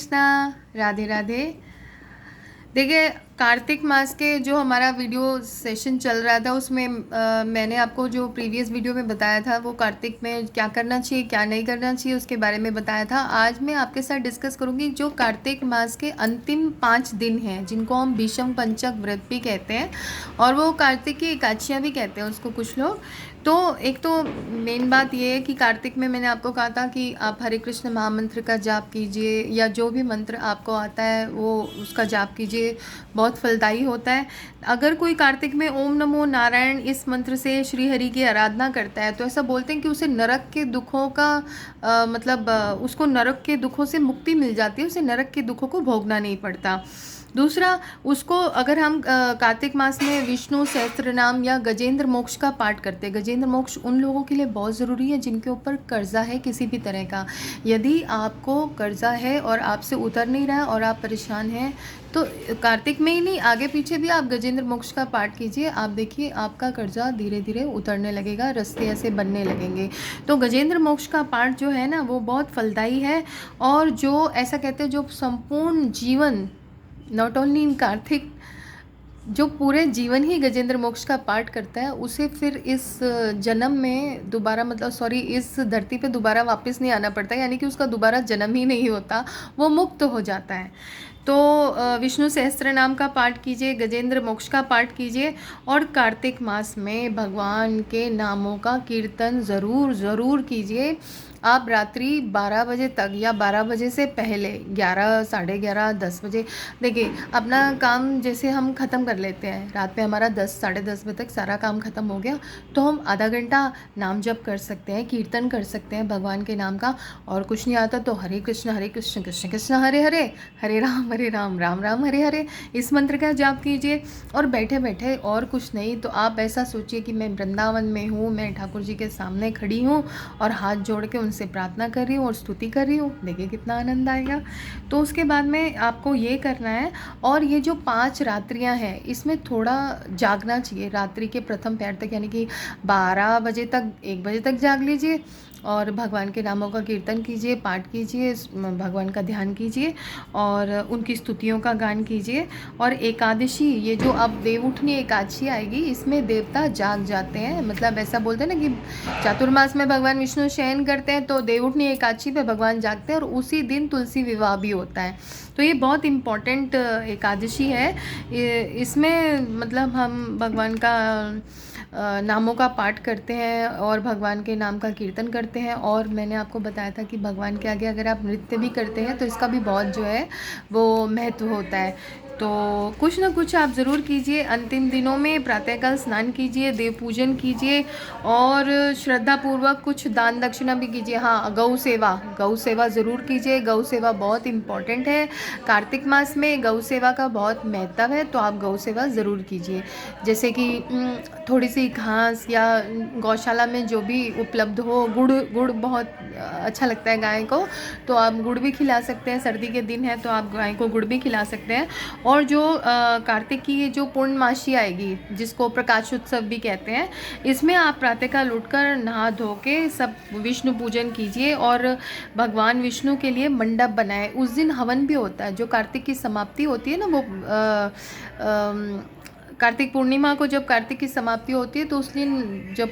कृष्णा। राधे राधे। देखिए, कार्तिक मास के जो हमारा वीडियो सेशन चल रहा था उसमें मैंने आपको जो प्रीवियस वीडियो में बताया था वो कार्तिक में क्या करना चाहिए क्या नहीं करना चाहिए उसके बारे में बताया था। आज मैं आपके साथ डिस्कस करूंगी जो कार्तिक मास के अंतिम 5 दिन हैं जिनको हम भीष्म पंचक व्रत भी कहते हैं और वो कार्तिक की एकादशियाँ भी कहते हैं उसको कुछ लोग। तो एक तो मेन बात ये है कि कार्तिक में मैंने आपको कहा था कि आप हरे कृष्ण महामंत्र का जाप कीजिए या जो भी मंत्र आपको आता है वो उसका जाप कीजिए, बहुत फलदायी होता है। अगर कोई कार्तिक में ओम नमो नारायण इस मंत्र से श्री हरि की आराधना करता है तो ऐसा बोलते हैं कि उसे नरक के दुखों का उसको नरक के दुखों से मुक्ति मिल जाती है, उसे नरक के दुखों को भोगना नहीं पड़ता। दूसरा, उसको अगर हम कार्तिक मास में विष्णु सहस्त्र नाम या गजेंद्र मोक्ष का पाठ करते हैं। गजेंद्र मोक्ष उन लोगों के लिए बहुत ज़रूरी है जिनके ऊपर कर्जा है किसी भी तरह का। यदि आपको कर्जा है और आपसे उतर नहीं रहा है और आप परेशान हैं तो कार्तिक में ही नहीं, आगे पीछे भी आप गजेंद्र मोक्ष का पाठ कीजिए। आप देखिए आपका कर्जा धीरे धीरे उतरने लगेगा, रास्ते ऐसे बनने लगेंगे। तो गजेंद्र मोक्ष का पाठ जो है ना वो बहुत फलदायी है। और जो ऐसा कहते हैं जो संपूर्ण जीवन, नॉट ओनली इन कार्तिक, जो पूरे जीवन ही गजेंद्र मोक्ष का पाठ करता है उसे फिर इस जन्म में दोबारा इस धरती पे दोबारा वापस नहीं आना पड़ता, यानी कि उसका दोबारा जन्म ही नहीं होता, वो मुक्त हो जाता है। तो विष्णु सहस्त्र नाम का पाठ कीजिए, गजेंद्र मोक्ष का पाठ कीजिए और कार्तिक मास में भगवान के नामों का कीर्तन ज़रूर ज़रूर कीजिए। आप रात्रि 12 बजे तक या 12 बजे से पहले 11, साढ़े 11, 10 बजे, देखिए अपना काम जैसे हम ख़त्म कर लेते हैं, रात में हमारा 10, साढ़े 10 बजे तक सारा काम ख़त्म हो गया तो हम आधा घंटा नाम जप कर सकते हैं, कीर्तन कर सकते हैं भगवान के नाम का। और कुछ नहीं आता तो हरे कृष्ण कृष्ण कृष्ण हरे हरे, हरे राम राम राम हरे हरे, इस मंत्र का जाप कीजिए। और बैठे बैठे और कुछ नहीं तो आप ऐसा सोचिए कि मैं वृंदावन में हूँ, मैं ठाकुर जी के सामने खड़ी हूँ और हाथ जोड़ के उनसे प्रार्थना कर रही हूँ और स्तुति कर रही हूँ। देखिए कितना आनंद आएगा। तो उसके बाद में आपको ये करना है। और ये जो 5 रात्रियाँ हैं इसमें थोड़ा जागना चाहिए रात्रि के प्रथम पहर तक, यानी कि 12 बजे तक, 1 बजे तक जाग लीजिए और भगवान के नामों का कीर्तन कीजिए, पाठ कीजिए, भगवान का ध्यान कीजिए और उनकी स्तुतियों का गान कीजिए। और एकादशी, ये जो अब देवउठनी एकादशी आएगी इसमें देवता जाग जाते हैं, मतलब ऐसा बोलते हैं ना कि चातुर्मास में भगवान विष्णु शयन करते हैं तो देवउठनी एकादशी पे भगवान जागते हैं और उसी दिन तुलसी विवाह भी होता है। तो ये बहुत इम्पॉर्टेंट एकादशी है। इसमें मतलब हम भगवान का नामों का पाठ करते हैं और भगवान के नाम का कीर्तन करते हैं। और मैंने आपको बताया था कि भगवान के आगे अगर आप नृत्य भी करते हैं तो इसका भी बहुत जो है वो महत्व होता है। तो कुछ ना कुछ आप ज़रूर कीजिए। अंतिम दिनों में प्रातःकाल स्नान कीजिए, देव पूजन कीजिए और श्रद्धापूर्वक कुछ दान दक्षिणा भी कीजिए। हाँ, गौ सेवा ज़रूर कीजिए। गौ सेवा बहुत इम्पॉर्टेंट है। कार्तिक मास में गौ सेवा का बहुत महत्व है तो आप गौ सेवा ज़रूर कीजिए। जैसे कि थोड़ी सी घास या गौशाला में जो भी उपलब्ध हो, गुड़ बहुत अच्छा लगता है गाय को, तो आप गुड़ भी खिला सकते हैं। सर्दी के दिन है तो आप गाय को गुड़ भी खिला सकते हैं। और जो कार्तिक की ये जो पूर्णमासी आएगी जिसको प्रकाश उत्सव भी कहते हैं, इसमें आप प्रातःकाल उठकर नहा धो के सब विष्णु पूजन कीजिए और भगवान विष्णु के लिए मंडप बनाए। उस दिन हवन भी होता है। जो कार्तिक की समाप्ति होती है ना वो कार्तिक पूर्णिमा को जब कार्तिक की समाप्ति होती है तो उस दिन जब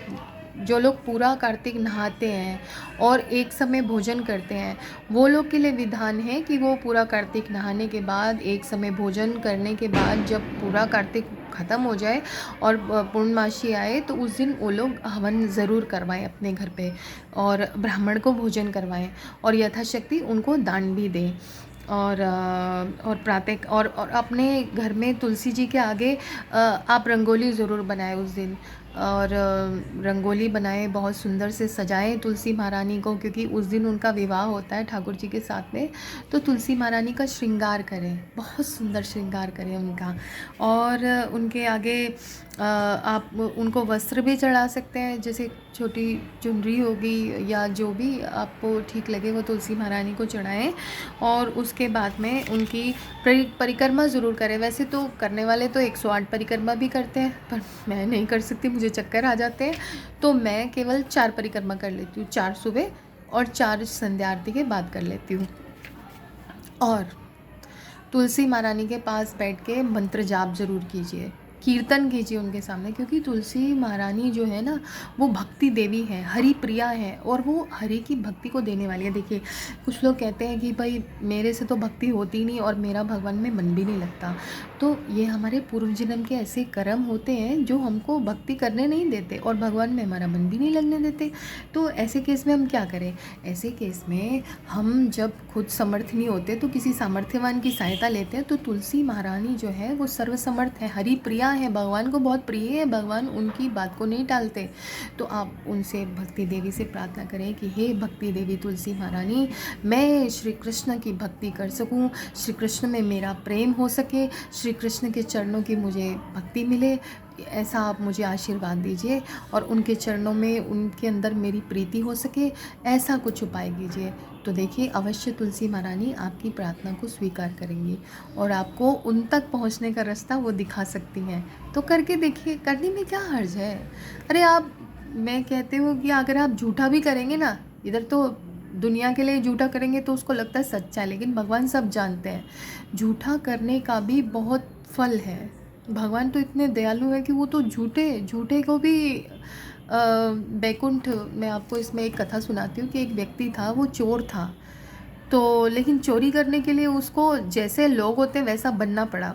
जो लोग पूरा कार्तिक नहाते हैं और एक समय भोजन करते हैं वो लोग के लिए विधान है कि वो पूरा कार्तिक नहाने के बाद एक समय भोजन करने के बाद जब पूरा कार्तिक ख़त्म हो जाए और पूर्णमासी आए तो उस दिन वो लोग हवन ज़रूर करवाएं अपने घर पे और ब्राह्मण को भोजन करवाएं और यथाशक्ति उनको दान भी दें। और प्रातः और अपने घर में तुलसी जी के आगे आप रंगोली ज़रूर बनाएं उस दिन। और रंगोली बनाएं, बहुत सुंदर से सजाएं तुलसी महारानी को, क्योंकि उस दिन उनका विवाह होता है ठाकुर जी के साथ में। तो तुलसी महारानी का श्रृंगार करें, बहुत सुंदर श्रृंगार करें उनका। और उनके आगे आप उनको वस्त्र भी चढ़ा सकते हैं, जैसे छोटी चुनरी होगी या जो भी आपको ठीक लगे वो तुलसी महारानी को चढ़ाएं। और उसके बाद में उनकी परिक्रमा ज़रूर करें। वैसे तो करने वाले तो 108 परिक्रमा भी करते हैं पर मैं नहीं कर सकती, मुझे चक्कर आ जाते हैं, तो मैं केवल 4 परिक्रमा कर लेती हूँ। 4 सुबह और 4 संध्या आरती के बाद कर लेती हूँ। और तुलसी महारानी के पास बैठ के मंत्र जाप जरूर कीजिए, कीर्तन कीजिए उनके सामने, क्योंकि तुलसी महारानी जो है ना वो भक्ति देवी है, हरि प्रिया है, और वो हरि की भक्ति को देने वाली है। देखिए कुछ लोग कहते हैं कि भाई मेरे से तो भक्ति होती नहीं और मेरा भगवान में मन भी नहीं लगता, तो ये हमारे पूर्व जन्म के ऐसे कर्म होते हैं जो हमको भक्ति करने नहीं देते और भगवान में हमारा मन भी नहीं लगने देते। तो ऐसे केस में हम क्या करें? ऐसे केस में हम जब खुद समर्थ नहीं होते तो किसी सामर्थ्यवान की सहायता लेते हैं। तो तुलसी महारानी जो है वो सर्वसमर्थ है, हरि प्रिया है, भगवान को बहुत प्रिय है, भगवान उनकी बात को नहीं टालते। तो आप उनसे भक्ति देवी से प्रार्थना करें कि हे भक्ति देवी तुलसी महारानी, मैं श्री कृष्ण की भक्ति कर सकूं, श्री कृष्ण में मेरा प्रेम हो सके, श्री कृष्ण के चरणों की मुझे भक्ति मिले, ऐसा आप मुझे आशीर्वाद दीजिए, और उनके चरणों में उनके अंदर मेरी प्रीति हो सके, ऐसा कुछ उपाय कीजिए। तो देखिए अवश्य तुलसी महारानी आपकी प्रार्थना को स्वीकार करेंगी और आपको उन तक पहुंचने का रास्ता वो दिखा सकती हैं। तो करके देखिए, करने में क्या हर्ज है? अरे आप, मैं कहती हूँ कि अगर आप झूठा भी करेंगे ना, इधर तो दुनिया के लिए झूठा करेंगे तो उसको लगता है सच्चा है, लेकिन भगवान सब जानते हैं झूठा करने का भी बहुत फल है। भगवान तो इतने दयालु है कि वो तो झूठे को भी बैकुंठ। मैं आपको इसमें एक कथा सुनाती हूँ कि एक व्यक्ति था, वो चोर था, तो लेकिन चोरी करने के लिए उसको जैसे लोग होते हैं वैसा बनना पड़ा।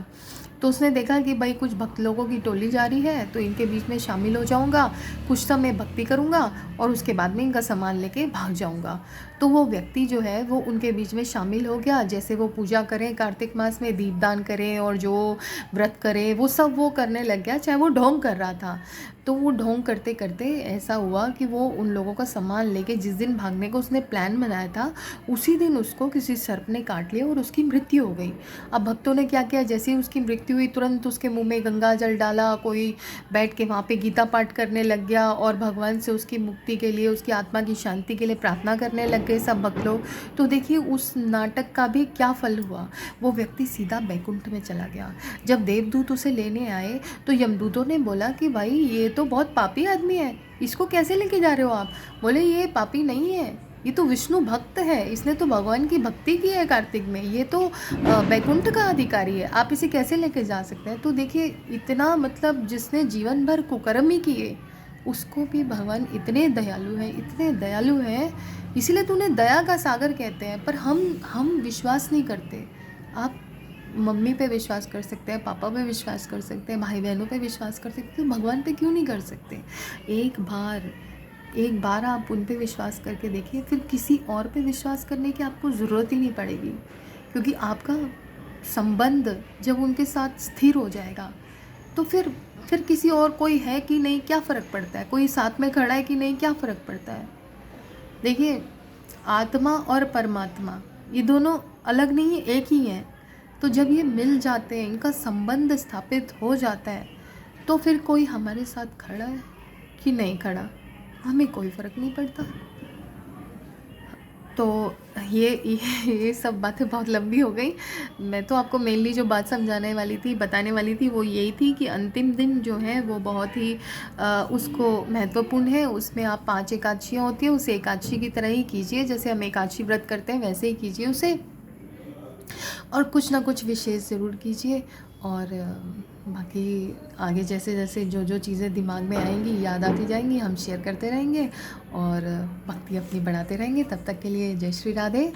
तो उसने देखा कि भाई कुछ भक्त लोगों की टोली जा रही है, तो इनके बीच में शामिल हो जाऊंगा, कुछ समय भक्ति करूंगा और उसके बाद में इनका सामान लेके भाग जाऊंगा। तो वो व्यक्ति जो है वो उनके बीच में शामिल हो गया। जैसे वो पूजा करें, कार्तिक मास में दीपदान करें और जो व्रत करें वो सब वो करने लग गया, चाहे वो ढोंग कर रहा था। तो वो ढोंग करते करते ऐसा हुआ कि वो उन लोगों का सामान लेके जिस दिन भागने को उसने प्लान बनाया था उसी दिन उसको किसी सर्प ने काट लिया और उसकी मृत्यु हो गई। अब भक्तों ने क्या किया, जैसे ही उसकी मृत्यु हुई तुरंत उसके मुंह में गंगा जल डाला, कोई बैठ के वहाँ पे गीता पाठ करने लग गया और भगवान से उसकी मुक्ति के लिए, उसकी आत्मा की शांति के लिए प्रार्थना करने लग गए सब भक्त लोग। तो देखिए उस नाटक का भी क्या फल हुआ, वो व्यक्ति सीधा बैकुंठ में चला गया। जब देवदूत उसे लेने आए तो यमदूतों ने बोला कि भाई ये तो बहुत पापी आदमी है, इसको कैसे लेके जा रहे हो आप? बोले ये पापी नहीं है, ये तो विष्णु भक्त है, इसने तो भगवान की भक्ति की है कार्तिक में, ये तो बैकुंठ का अधिकारी है, आप इसे कैसे लेके जा सकते हैं? तो देखिए इतना, मतलब जिसने जीवन भर कुकर्म ही किए उसको भी भगवान इतने दयालु हैं, इतने दयालु हैं, इसीलिए तो उन्हें दया का सागर कहते हैं। पर हम विश्वास नहीं करते। आप मम्मी पे विश्वास कर सकते हैं, पापा पे विश्वास कर सकते हैं, भाई बहनों पे विश्वास कर सकते हैं, तो भगवान पे क्यों नहीं कर सकते? एक बार आप उन पे विश्वास करके देखिए, फिर किसी और पे विश्वास करने की आपको ज़रूरत ही नहीं पड़ेगी, क्योंकि आपका संबंध जब उनके साथ स्थिर हो जाएगा तो फिर किसी और कोई है कि नहीं क्या फ़र्क पड़ता है, कोई साथ में खड़ा है कि नहीं क्या फ़र्क पड़ता है। देखिए आत्मा और परमात्मा ये दोनों अलग नहीं है, एक ही हैं। तो जब ये मिल जाते हैं, इनका संबंध स्थापित हो जाता है, तो फिर कोई हमारे साथ खड़ा है कि नहीं खड़ा, हमें कोई फ़र्क नहीं पड़ता। तो ये सब बातें बहुत लंबी हो गई। मैं तो आपको मेनली जो बात समझाने वाली थी, बताने वाली थी, वो यही थी कि अंतिम दिन जो है वो बहुत ही उसको महत्वपूर्ण है। उसमें आप 5 एकादशियाँ होती हैं, उसे एकादशी की तरह ही कीजिए, जैसे हम एकादशी व्रत करते हैं वैसे ही कीजिए उसे, और कुछ ना कुछ विशेष ज़रूर कीजिए। और बाकी आगे जैसे जैसे जो चीज़ें दिमाग में आएंगी, याद आती जाएंगी, हम शेयर करते रहेंगे और भक्ति अपनी बढ़ाते रहेंगे। तब तक के लिए जय श्री राधे।